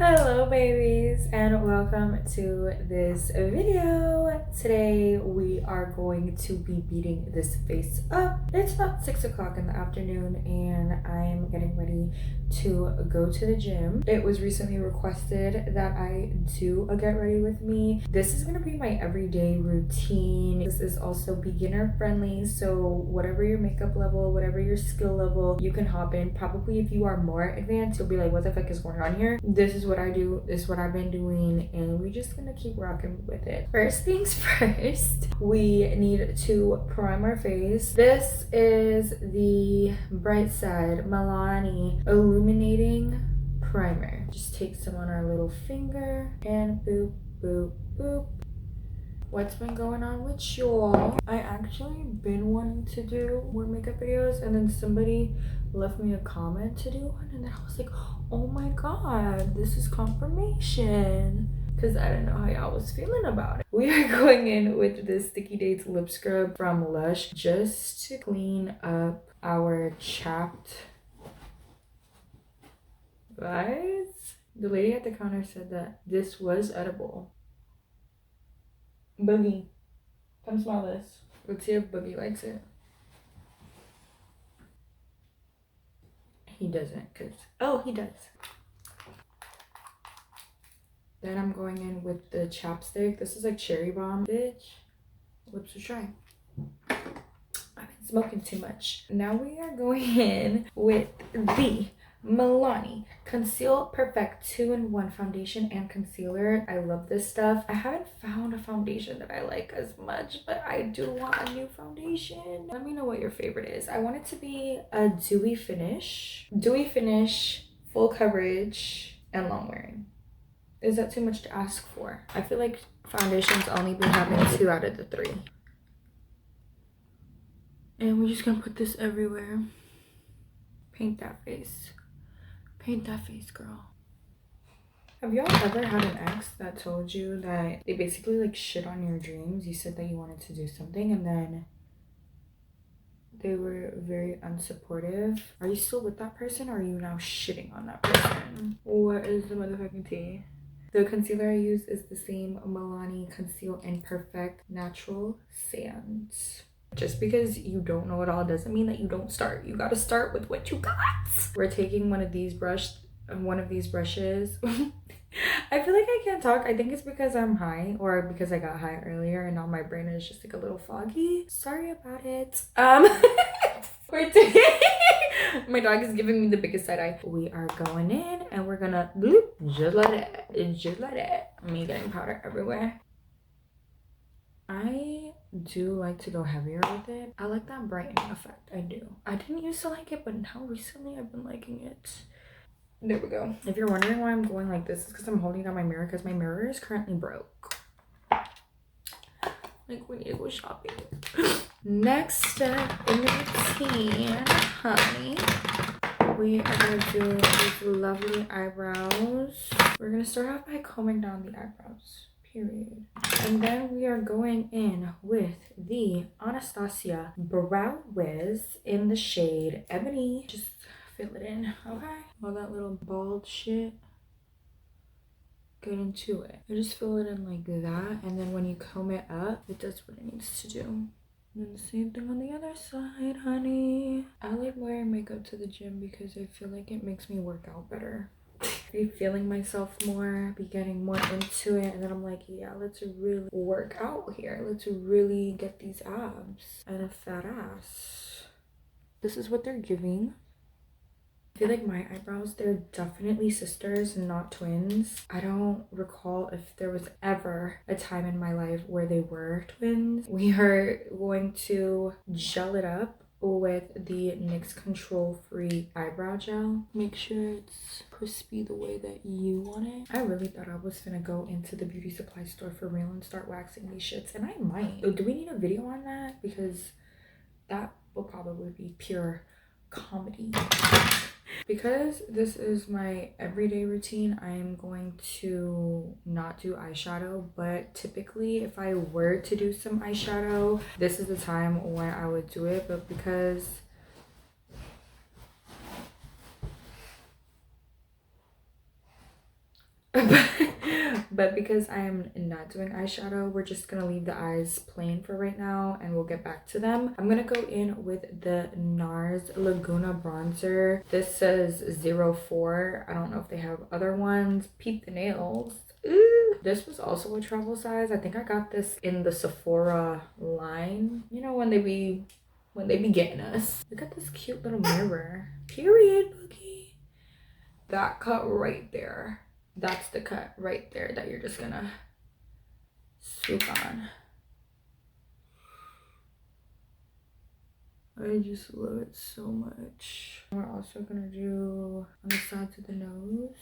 Hello babies and welcome to this video. Today we are going to be beating this face up. It's about 6 o'clock in the afternoon and I'm getting ready to go to the gym. It was recently requested that I do a get ready with me. This is going to be my everyday routine. This is also beginner friendly, so whatever your makeup level, whatever your skill level, you can hop in. Probably if you are more advanced, you'll be like, what the fuck is going on here? This is what I do, this is what I've been doing, and we're just gonna keep rocking with it. First things first, we need to prime our face. This is the Bright Side Milani Illuminating Primer. Just take some on our little finger and boop, boop, boop. What's been going on with y'all? I actually been wanting to do more makeup videos, and then somebody left me a comment to do one, and then I was like, oh my god, this is confirmation, because I didn't know how y'all was feeling about it. We are going in with this Sticky Dates lip scrub from Lush just to clean up our chapped eyes. The lady at the counter said that this was edible. Boogie, come smell this. Let's see if Boogie likes it. He doesn't, cause oh, he does. Then I'm going in with the chapstick. This is like Cherry Bomb, bitch. Lips are dry. I've been smoking too much. Now we are going in with the Milani Conceal Perfect 2-in-1 foundation and concealer. I love this stuff. I haven't found a foundation that I like as much, but I do want a new foundation. Let me know what your favorite is. I want it to be a dewy finish, full coverage, and long wearing. Is that too much to ask for? I feel like foundations only be having 2 out of the 3. And we're just gonna put this everywhere. Paint that face. Paint that face, girl. Have y'all ever had an ex that told you that they basically like shit on your dreams? You said that you wanted to do something and then they were very unsupportive. Are you still with that person, or are you now shitting on that person? What is the motherfucking tea? The concealer I use is the same Milani Conceal and Perfect Natural Sands. Just because you don't know it all doesn't mean that you don't start. You gotta start with what you got. We're taking one of these brushes. I feel like I can't talk. I think it's because I'm high, or because I got high earlier and now my brain is just like a little foggy. Sorry about it. We're taking my dog is giving me the biggest side eye. We are going in and we're gonna bloop, just like that. Me getting powder everywhere. I do like to go heavier with it. I like that brightening effect. I do. I didn't used to like it, but now recently I've been liking it. There we go. If you're wondering why I'm going like this, it's because I'm holding down my mirror, because my mirror is currently broke. Like, we need to go shopping. Next step in the routine, honey, we are gonna do these lovely eyebrows. We're gonna start off by combing down the eyebrows, period. And then we are going in with the Anastasia Brow Wiz in the shade Ebony. Just fill it in, okay? All that little bald shit, get into it. You just fill it in like that, and then when you comb it up, it does what it needs to do. And then the same thing on the other side, honey. I like wearing makeup to the gym because I feel like it makes me work out better. Be feeling myself more, be getting more into it, and then I'm like, yeah, let's really work out here. Let's really get these abs and a fat ass. This is what they're giving. I feel like my eyebrows, they're definitely sisters, not twins. I don't recall if there was ever a time in my life where they were twins. We are going to gel it up with the NYX Control Free Eyebrow Gel. Make sure it's crispy the way that you want it. I really thought I was gonna go into the beauty supply store for real and start waxing these shits, and I might. Do we need a video on that? Because that will probably be pure comedy. Because this is my everyday routine, I am going to not do eyeshadow, but typically if I were to do some eyeshadow, this is the time when I would do it. But because But because I am not doing eyeshadow, we're just gonna leave the eyes plain for right now and we'll get back to them. I'm gonna go in with the NARS Laguna bronzer. This says 04. I don't know if they have other ones. Peep the nails. Ooh. This was also a travel size. I think I got this in the Sephora line. You know, when they be getting us. Look at this cute little mirror. Period, Boogie. That cut right there. That's the cut right there that you're just gonna swoop on. I just love it so much. We're also gonna do on the sides of the nose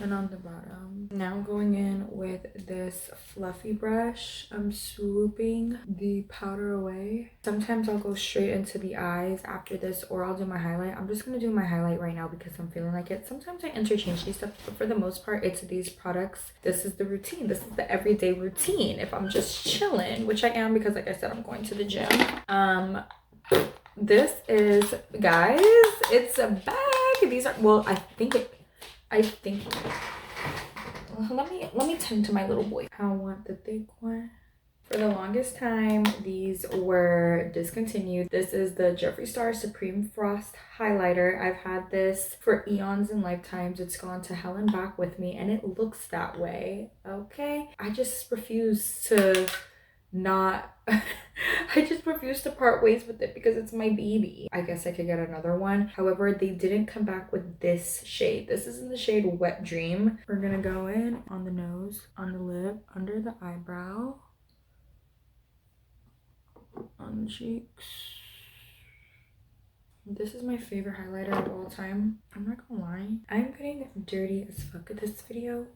and on the bottom. Now going in with this fluffy brush, I'm swooping the powder away. Sometimes I'll go straight into the eyes after this, or I'll do my highlight. I'm just gonna do my highlight right now because I'm feeling like it. Sometimes I interchange these stuff, but for the most part, it's these products. This is the routine. This is the everyday routine. If I'm just chilling, which I am because like I said, I'm going to the gym. This is, guys, it's a bag. These are, well, I think let me tend to my little boy. I want the thick one. For the longest time, these were discontinued. This is the Jeffree Star Supreme Frost highlighter. I've had this for eons and lifetimes. It's gone to hell and back with me and it looks that way. Okay, I just refuse to not I just refuse to part ways with it because it's my baby. I guess I could get another one. However, they didn't come back with this shade. This is in the shade Wet Dream. We're gonna go in on the nose, on the lip, under the eyebrow, on the cheeks. This is my favorite highlighter of all time. I'm not gonna lie, I'm getting dirty as fuck at this video.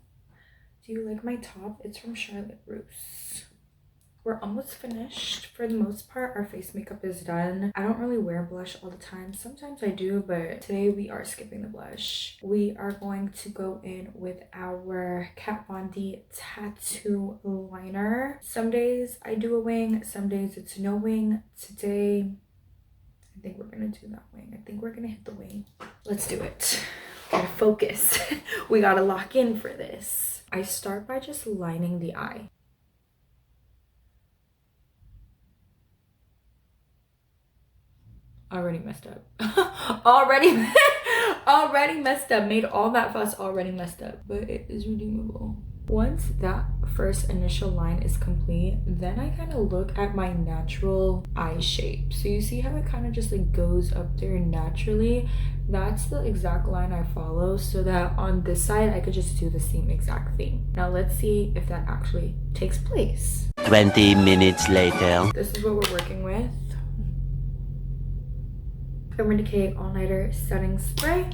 Do you like my top? It's from Charlotte Russe. We're almost finished. For the most part, our face makeup is done. I don't really wear blush all the time. Sometimes I do, but today we are skipping the blush. We are going to go in with our Kat Von D tattoo liner. Some days I do a wing, some days it's no wing. Today, I think we're gonna do that wing. I think we're gonna hit the wing. Let's do it. Gotta focus. We gotta lock in for this. I start by just lining the eye. Already messed up. already messed up. Made all that fuss, already messed up, but it is redeemable. Once that first initial line is complete, then I kind of look at my natural eye shape. So you see how it kind of just like goes up there naturally? That's the exact line I follow, so that on this side I could just do the same exact thing. Now let's see if that actually takes place. 20 minutes later. This is what we're working with. Urban Decay All Nighter Setting Spray.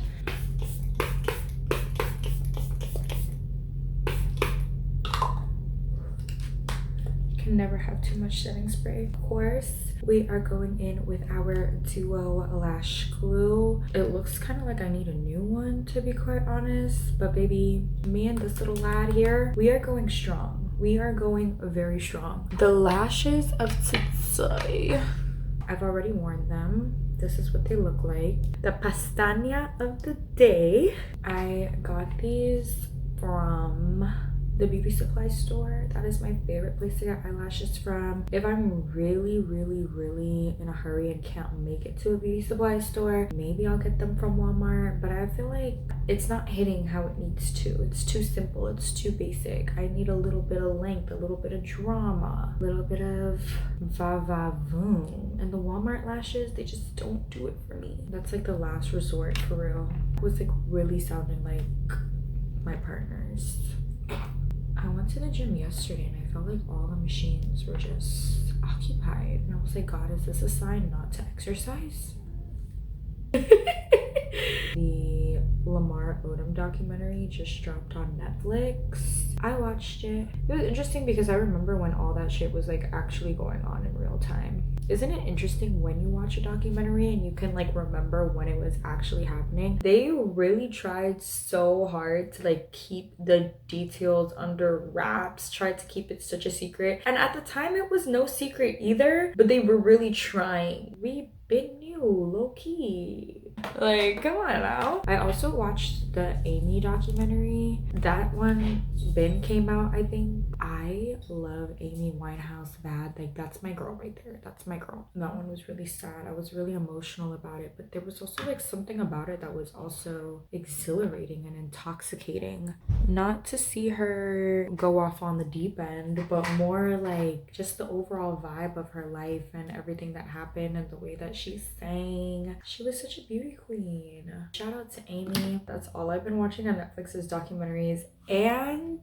Can never have too much setting spray. Of course, we are going in with our Duo Lash Glue. It looks kind of like I need a new one, to be quite honest, but baby, me and this little lad here, we are going strong. We are going very strong. The lashes of today, I've already worn them. This is what they look like. The pastana of the day. I got these from the beauty supply store. That is my favorite place to get eyelashes from. If I'm really in a hurry and can't make it to a beauty supply store, maybe I'll get them from Walmart, but I feel like it's not hitting how it needs to. It's too simple, it's too basic. I need a little bit of length, a little bit of drama, a little bit of va-va-voom. And the Walmart lashes, they just don't do it for me. That's like the last resort, for real. It was like really sounding like my partners. I went to the gym yesterday and I felt like all the machines were just occupied. And I was like, God, is this a sign not to exercise? The Lamar Odom documentary just dropped on Netflix. I watched it. It was interesting because I remember when all that shit was like actually going on in real time. Isn't it interesting when you watch a documentary and you can like remember when it was actually happening? They really tried so hard to like keep the details under wraps, tried to keep it such a secret. And at the time it was no secret either, but they were really trying. We been new, low key. Like, come on now. I also watched the Amy documentary. That one came out, I think. I love Amy Winehouse bad. Like, that's my girl right there. That's my girl. That one was really sad. I was really emotional about it, but there was also like something about it that was also exhilarating and intoxicating. Not to see her go off on the deep end, but more like just the overall vibe of her life and everything that happened and the way that she sang. She was such a beauty queen. Shout out to Amy. That's all I've been watching on Netflix is documentaries and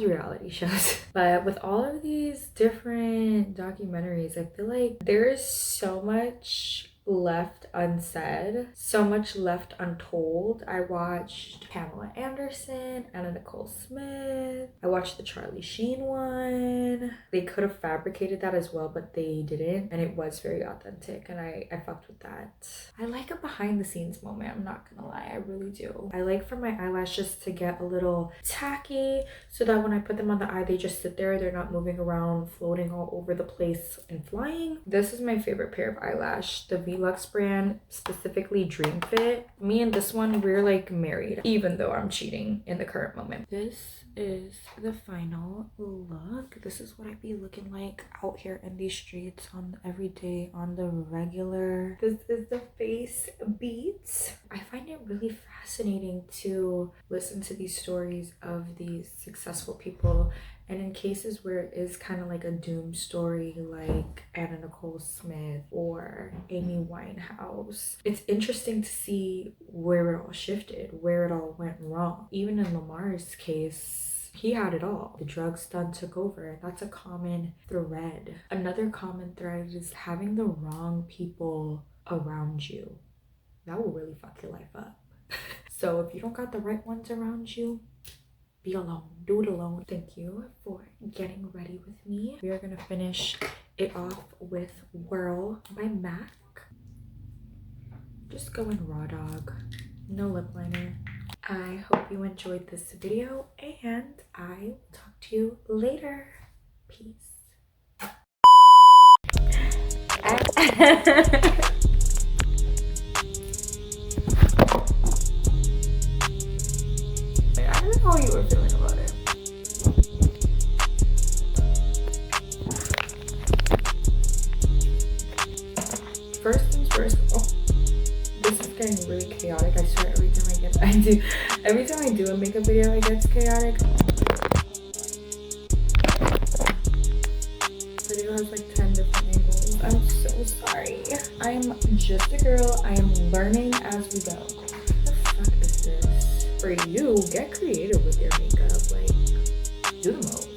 reality shows. But with all of these different documentaries, I feel like there is so much left unsaid, so much left untold. I watched Pamela Anderson, Anna Nicole Smith. I watched the Charlie Sheen one. They could have fabricated that as well, but they didn't, and it was very authentic, and I fucked with that. I like a behind the scenes moment, I'm not gonna lie, I really do. I like for my eyelashes to get a little tacky so that when I put them on the eye, they just sit there, they're not moving around, floating all over the place and flying. This is my favorite pair of eyelash, the Lux brand, specifically Dream Fit. Me and this one, we're like married, even though I'm cheating in the current moment. This is the final look. This is what I be looking like out here in these streets on every day, on the regular. This is the face beats. I find it really fascinating to listen to these stories of these successful people, and in cases where it is kind of like a doom story like Anna Nicole Smith or Amy Winehouse, it's interesting to see where it all shifted, where it all went wrong. Even in Lamar's case, he had it all. The drugs done took over. That's a common thread. Another common thread is having the wrong people around you. That will really fuck your life up. So if you don't got the right ones around you, be alone. Do it alone. Thank you for getting ready with me. We are gonna finish it off with Whirl by MAC. Just going raw dog. No lip liner. I hope you enjoyed this video, and I will talk to you later. Peace. I don't know how you were feeling about it. First things first. Oh, this is getting really chaotic. I swear every time I do a makeup video, it gets chaotic. The video has like 10 different angles. I'm so sorry. I'm just a girl. I am learning as we go. What the fuck is this? For you, get creative with your makeup. Like, do the most.